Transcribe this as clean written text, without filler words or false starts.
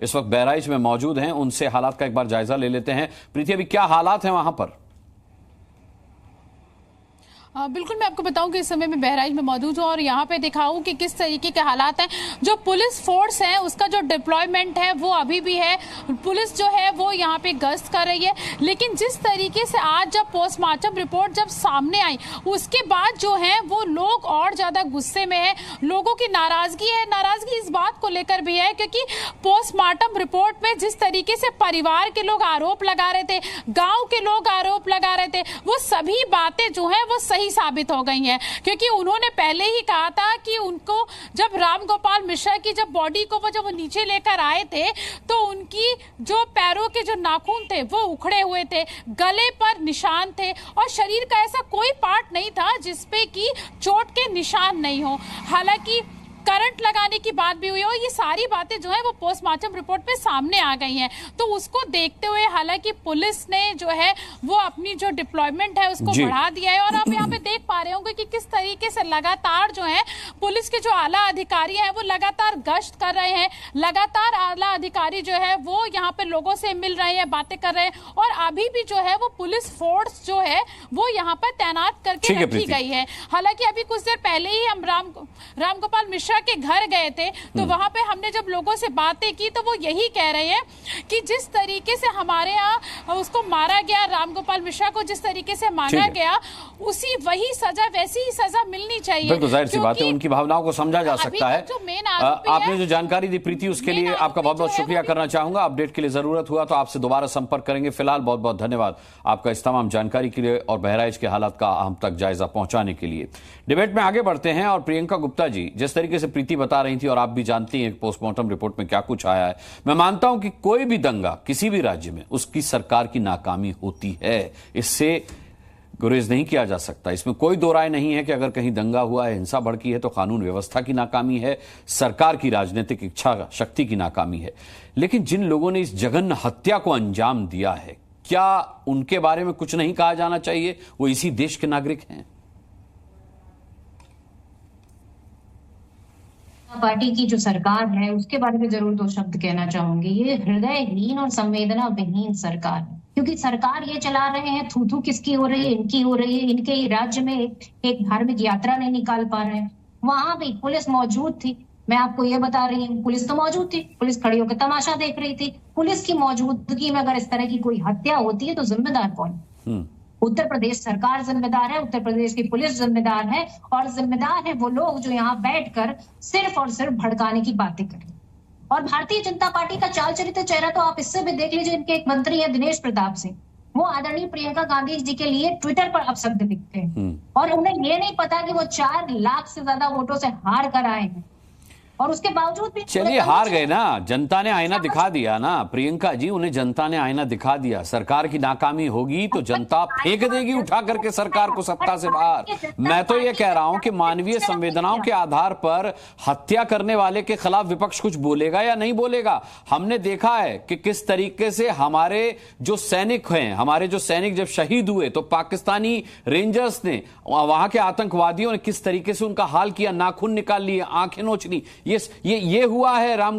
इस वक्त बहराइच में मौजूद हैं, उनसे हालात का एक बार जायजा ले लेते हैं। प्रीति, अभी क्या हालात हैं वहां पर? बिल्कुल, मैं आपको बताऊं कि इस समय में बहराइच में मौजूद हूं और यहाँ पे दिखाऊं कि किस तरीके के हालात हैं। जो पुलिस फोर्स है उसका जो डिप्लॉयमेंट है वो अभी भी है। पुलिस जो है वो यहाँ पे गश्त कर रही है, लेकिन जिस तरीके से आज जब पोस्टमार्टम रिपोर्ट जब सामने आई उसके बाद जो है वो लोग और ज्यादा गुस्से में है। लोगों की नाराजगी है। नाराजगी इस बात को लेकर भी है क्योंकि पोस्टमार्टम रिपोर्ट में जिस तरीके से परिवार के लोग आरोप लगा रहे थे, गाँव के लोग आरोप लगा रहे थे, वो सभी बातें जो है वो सही साबित हो गई हैं। क्योंकि उन्होंने पहले ही कहा था कि उनको जब रामगोपाल मिश्रा की जब बॉडी को जब वो नीचे लेकर आए थे तो उनकी जो पैरों के जो नाखून थे वो उखड़े हुए थे, गले पर निशान थे और शरीर का ऐसा कोई पार्ट नहीं था जिसपे कि चोट के निशान नहीं हो। हालांकि करंट लगाने की बात भी हुई और ये सारी बातें जो है वो पोस्टमार्टम रिपोर्ट में सामने आ गई हैं। तो उसको देखते हुए हालांकि पुलिस ने जो है वो अपनी जो डिप्लॉयमेंट है उसको बढ़ा दिया है और आप यहाँ पे देख पा रहे होंगे कि किस तरीके से लगातार जो है पुलिस के जो आला अधिकारी हैं वो लगातार गश्त कर रहे हैं। लगातार आला अधिकारी जो है वो यहाँ पे लोगों से मिल रहे हैं, बातें कर रहे हैं और अभी भी जो है वो पुलिस फोर्स जो है वो यहाँ पर तैनात करके रखी गई है। हालांकि अभी कुछ देर पहले ही हम रामगोपाल मिश्रा के घर गए थे तो वहां पे हमने जब लोगों से बातें की तो वो यही कह रहे हैं कि जिस तरीके से हमारे यहाँ उसको मारा गया, रामगोपाल मिश्रा को जिस तरीके से मारा गया उसी वही सजा वैसी ही सजा मिलनी चाहिए। बिल्कुल जाहिर सी बात है, उनकी भावनाओं को समझा जा सकता है। आपने जो जानकारी दी प्रीति उसके लिए आपका बहुत बहुत शुक्रिया करना चाहूंगा। अपडेट के लिए जरूरत हुआ तो आपसे दोबारा संपर्क करेंगे। फिलहाल बहुत बहुत धन्यवाद आपका इस तमाम जानकारी के लिए और बहराइच के हालात का हम तक जायजा पहुंचाने के लिए। डिबेट में आगे बढ़ते हैं और प्रियंका गुप्ता जी, जिस तरीके से प्रीति बता रही थी और आप भी जानती हैं पोस्टमार्टम रिपोर्ट में क्या कुछ आया है, मैं मानता हूं कि कोई भी दंगा किसी भी राज्य में उसकी सरकार की नाकामी होती है, इससे गुरेज नहीं किया जा सकता। इसमें कोई दो राय नहीं है कि अगर कहीं दंगा हुआ है, हिंसा भड़की है तो कानून व्यवस्था की नाकामी है, सरकार की राजनीतिक इच्छा शक्ति की नाकामी है। लेकिन जिन लोगों ने इस जघन्य हत्या को अंजाम दिया है, क्या उनके बारे में कुछ नहीं कहा जाना चाहिए? वो इसी देश के नागरिक हैं। पार्टी की जो सरकार है उसके बारे में जरूर दो शब्द कहना चाहूंगी। ये हृदयहीन और संवेदना विहीन सरकार है, क्योंकि सरकार ये चला रहे हैं थू थू किसकी हो रही है, इनकी हो रही है। इनके राज्य में एक धार्मिक यात्रा नहीं निकाल पा रहे हैं। वहां भी पुलिस मौजूद थी, मैं आपको ये बता रही हूँ, पुलिस तो मौजूद थी, पुलिस खड़ी होकर तमाशा देख रही थी। पुलिस की मौजूदगी में अगर इस तरह की कोई हत्या होती है तो जिम्मेदार कौन? उत्तर प्रदेश सरकार जिम्मेदार है, उत्तर प्रदेश की पुलिस जिम्मेदार है और जिम्मेदार है वो लोग जो यहाँ बैठकर सिर्फ और सिर्फ भड़काने की बातें करें। और भारतीय जनता पार्टी का चाल चरित्र चेहरा तो आप इससे भी देख लीजिए। इनके एक मंत्री है दिनेश प्रताप सिंह, वो आदरणीय प्रियंका गांधी जी के लिए ट्विटर पर अपशब्द लिखते हैं और उन्हें ये नहीं पता कि वो 4 लाख से ज्यादा वोटों से हार कर आए हैं और उसके बावजूद भी चलिए हार गए ना, जनता ने आईना दिखा दिया ना प्रियंका जी, उन्हें जनता ने आईना दिखा दिया। सरकार की नाकामी होगी तो जनता फेंक देगी उठा करके सरकार को सत्ता से बाहर। मैं तो ये कह रहा हूं कि मानवीय संवेदनाओं के आधार पर हत्या करने वाले के खिलाफ विपक्ष कुछ बोलेगा या नहीं बोलेगा? हमने देखा है कि किस तरीके से हमारे जो सैनिक हैं, हमारे जो सैनिक जब शहीद हुए तो पाकिस्तानी रेंजर्स ने, वहां के आतंकवादियों ने किस तरीके से उनका हाल किया, नाखून निकाल लिए, आंखें नोच ली। ये हुआ है राम